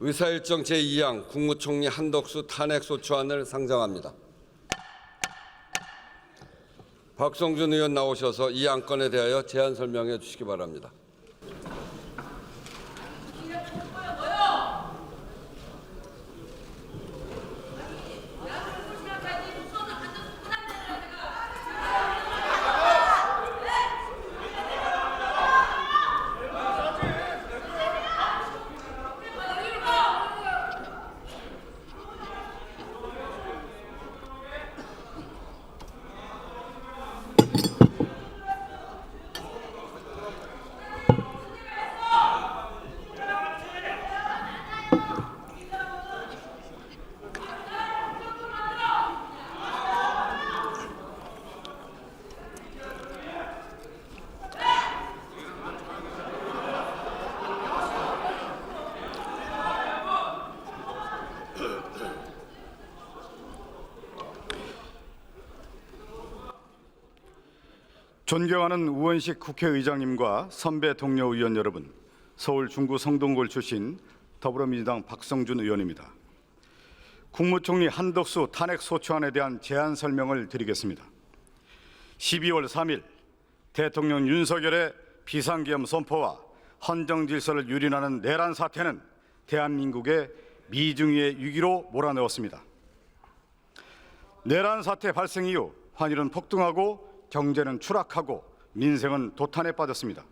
의사일정 제2항 국무총리 한덕수 탄핵소추안을 상정합니다. 박성준 의원 나오셔서 이 안건에 대하여 제안 설명해 주시기 바랍니다. 존경하는 우원식 국회의장님과 선배 동료 의원 여러분, 서울 중구 성동구를 출신 더불어민주당 박성준 의원입니다. 국무총리 한덕수 탄핵소추안에 대한 제안 설명을 드리겠습니다. 12월 3일 대통령 윤석열의 비상계엄 선포와 헌정질서를 유린하는 내란 사태는 대한민국의 미중의 위기로 몰아넣었습니다. 내란 사태 발생 이후 환율은 폭등하고 경제는 추락하고 민생은 도탄에 빠졌습니다.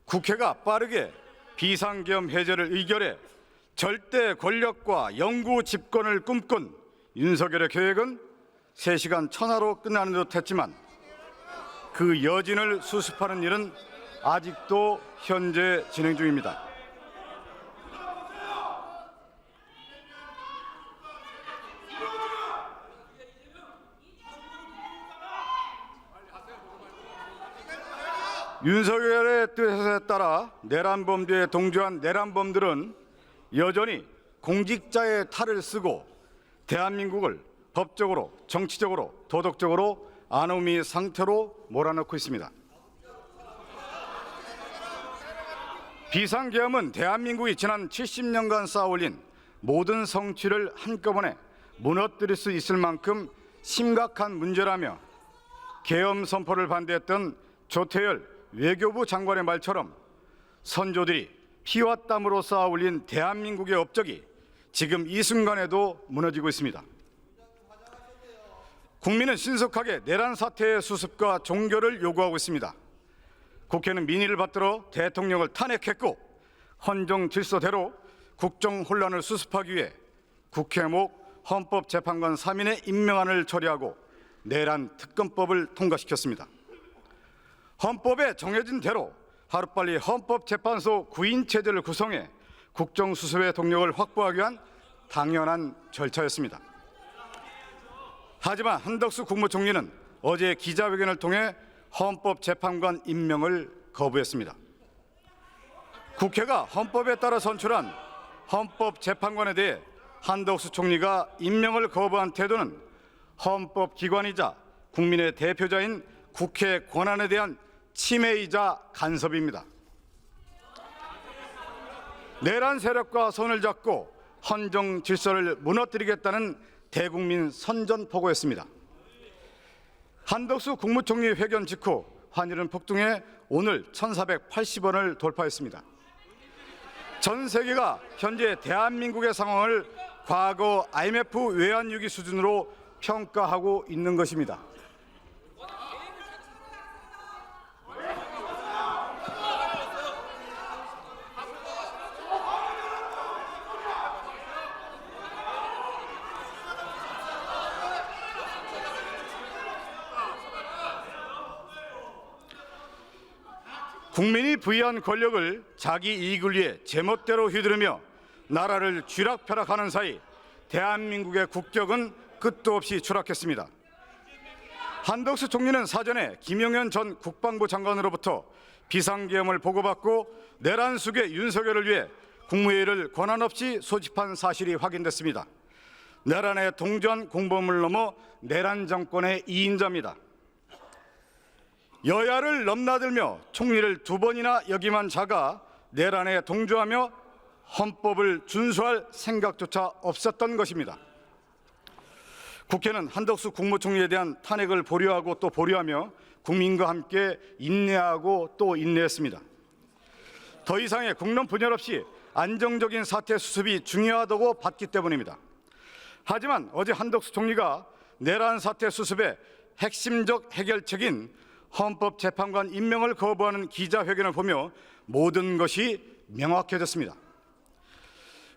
국회가 빠르게 비상계엄 해제를 의결해 절대 권력과 영구 집권을 꿈꾼 윤석열의 계획은 3시간 천하로 끝나는 듯 했지만 그 여진을 수습하는 일은 아직도 현재 진행 중입니다. 윤석열의 뜻에 따라 내란범죄에 동조한 내란범들은 여전히 공직자의 탈을 쓰고 대한민국을 법적으로, 정치적으로, 도덕적으로 아노미 상태로 몰아넣고 있습니다. 비상계엄은 대한민국이 지난 70년간 쌓아올린 모든 성취를 한꺼번에 무너뜨릴 수 있을 만큼 심각한 문제라며 계엄 선포를 반대했던 조태열 외교부 장관의 말처럼 선조들이 피와 땀으로 쌓아올린 대한민국의 업적이 지금 이 순간에도 무너지고 있습니다. 국민은 신속하게 내란 사태의 수습과 종결을 요구하고 있습니다. 국회는 민의를 받들어 대통령을 탄핵했고 헌정 질서대로 국정 혼란을 수습하기 위해 국회목 헌법재판관 3인의 임명안을 처리하고 내란 특검법을 통과시켰습니다. 헌법에 정해진 대로 하루빨리 헌법재판소 구인 체제를 구성해 국정수습의 동력을 확보하기 위한 당연한 절차였습니다. 하지만 한덕수 국무총리는 어제 기자회견을 통해 헌법재판관 임명을 거부했습니다. 국회가 헌법에 따라 선출한 헌법재판관에 대해 한덕수 총리가 임명을 거부한 태도는 헌법기관이자 국민의 대표자인 국회 권한에 대한 침해이자 간섭입니다. 내란 세력과 손을 잡고 헌정 질서를 무너뜨리겠다는 대국민 선전포고였습니다. 한덕수 국무총리 회견 직후 환율은 폭등해 오늘 1,480원을 돌파했습니다. 전 세계가 현재 대한민국의 상황을 과거 IMF 외환위기 수준으로 평가하고 있는 것입니다. 국민이 부여한 권력을 자기 이익을 위해 제멋대로 휘두르며 나라를 쥐락펴락하는 사이 대한민국의 국격은 끝도 없이 추락했습니다. 한덕수 총리는 사전에 김용현 전 국방부 장관으로부터 비상계엄을 보고받고 내란 수괴 윤석열을 위해 국무회의를 권한 없이 소집한 사실이 확인됐습니다. 내란에 동조한 공범을 넘어 내란 정권의 2인자입니다. 여야를 넘나들며 총리를 2번이나 역임한 자가 내란에 동조하며 헌법을 준수할 생각조차 없었던 것입니다. 국회는 한덕수 국무총리에 대한 탄핵을 보류하고 또 보류하며 국민과 함께 인내하고 또 인내했습니다. 더 이상의 국론 분열 없이 안정적인 사태 수습이 중요하다고 봤기 때문입니다. 하지만 어제 한덕수 총리가 내란 사태 수습의 핵심적 해결책인 헌법재판관 임명을 거부하는 기자회견을 보며 모든 것이 명확해졌습니다.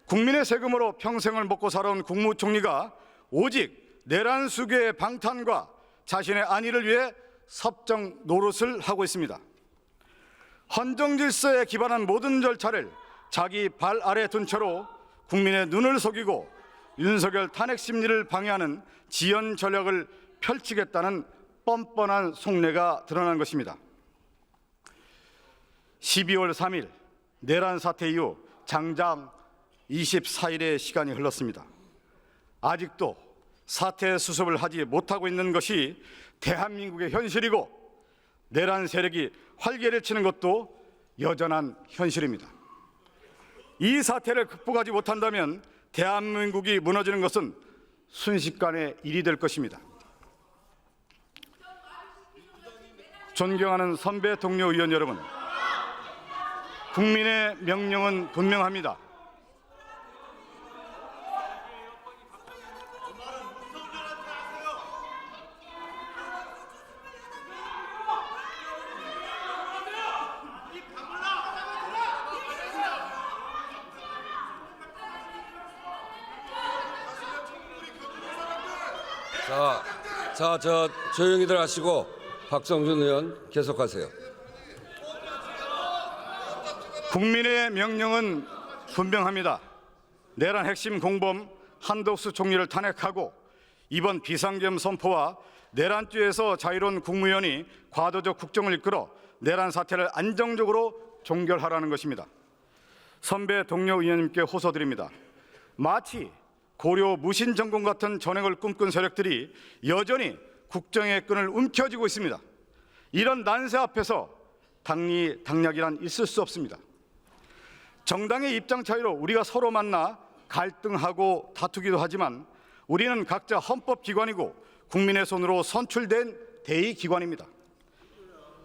국민의 세금으로 평생을 먹고 살아온 국무총리가 오직 내란 수괴의 방탄과 자신의 안위를 위해 섭정 노릇을 하고 있습니다. 헌정 질서에 기반한 모든 절차를 자기 발 아래 둔 채로 국민의 눈을 속이고 윤석열 탄핵 심리를 방해하는 지연 전략을 펼치겠다는 뻔뻔한 속내가 드러난 것입니다. 12월 3일 내란 사태 이후 장장 24일의 시간이 흘렀습니다. 아직도 사태 수습을 하지 못하고 있는 것이 대한민국의 현실이고 내란 세력이 활개를 치는 것도 여전한 현실입니다. 이 사태를 극복하지 못한다면 대한민국이 무너지는 것은 순식간의 일이 될 것입니다. 존경하는 선배 동료 의원 여러분, 국민의 명령은 분명합니다. 조용히들 하시고 박성준 의원 계속하세요. 국민의 명령은 분명합니다. 내란 핵심 공범 한덕수 총리를 탄핵하고 이번 비상계엄 선포와 내란죄에서 자유로운 국무위원이 과도적 국정을 이끌어 내란 사태를 안정적으로 종결하라는 것입니다. 선배 동료 의원님께 호소드립니다. 마치 고려 무신정권 같은 전횡을 꿈꾼 세력들이 여전히 국정의 끈을 움켜쥐고 있습니다. 이런 난세 앞에서 당리당략이란 있을 수 없습니다. 정당의 입장 차이로 우리가 서로 만나 갈등하고 다투기도 하지만 우리는 각자 헌법기관이고 국민의 손으로 선출된 대의기관입니다.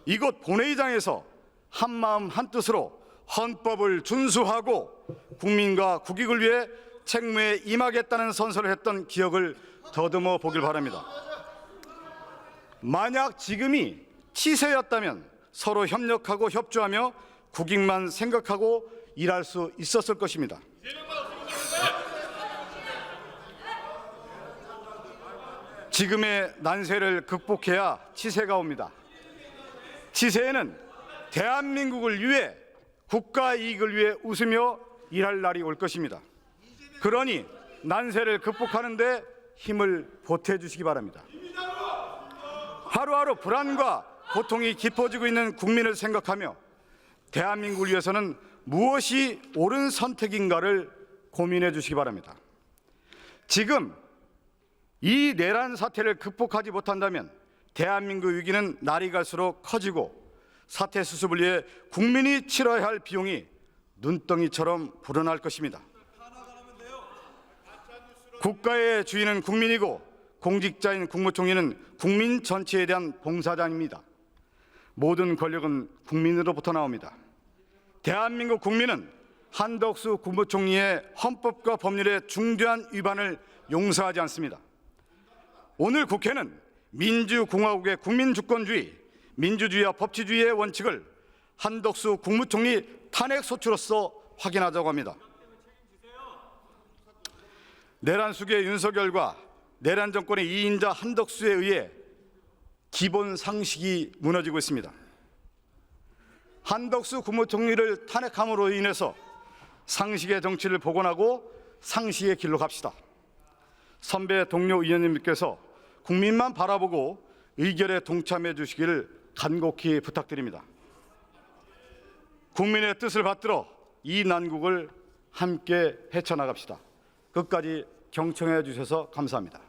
이곳 본회의장에서 한마음 한뜻으로 헌법을 준수하고 국민과 국익을 위해 책무에 임하겠다는 선서를 했던 기억을 더듬어 보길 바랍니다. 만약 지금이 치세였다면 서로 협력하고 협조하며 국익만 생각하고 일할 수 있었을 것입니다. 지금의 난세를 극복해야 치세가 옵니다. 치세에는 대한민국을 위해 국가 이익을 위해 웃으며 일할 날이 올 것입니다. 그러니 난세를 극복하는 데 힘을 보태주시기 바랍니다. 하루하루 불안과 고통이 깊어지고 있는 국민을 생각하며 대한민국을 위해서는 무엇이 옳은 선택인가를 고민해 주시기 바랍니다. 지금 이 내란 사태를 극복하지 못한다면 대한민국 위기는 날이 갈수록 커지고 사태 수습을 위해 국민이 치러야 할 비용이 눈덩이처럼 불어날 것입니다. 국가의 주인은 국민이고 공직자인 국무총리는 국민 전체에 대한 봉사자입니다. 모든 권력은 국민으로부터 나옵니다. 대한민국 국민은 한덕수 국무총리의 헌법과 법률의 중대한 위반을 용서하지 않습니다. 오늘 국회는 민주공화국의 국민주권주의, 민주주의와 법치주의의 원칙을 한덕수 국무총리 탄핵 소추로서 확인하자고 합니다. 내란 수괴 윤석열과 내란 정권의 2인자 한덕수에 의해 기본 상식이 무너지고 있습니다. 한덕수 국무총리를 탄핵함으로 인해서 상식의 정치를 복원하고 상식의 길로 갑시다. 선배 동료 의원님께서 국민만 바라보고 의결에 동참해 주시기를 간곡히 부탁드립니다. 국민의 뜻을 받들어 이 난국을 함께 헤쳐나갑시다. 끝까지 경청해 주셔서 감사합니다.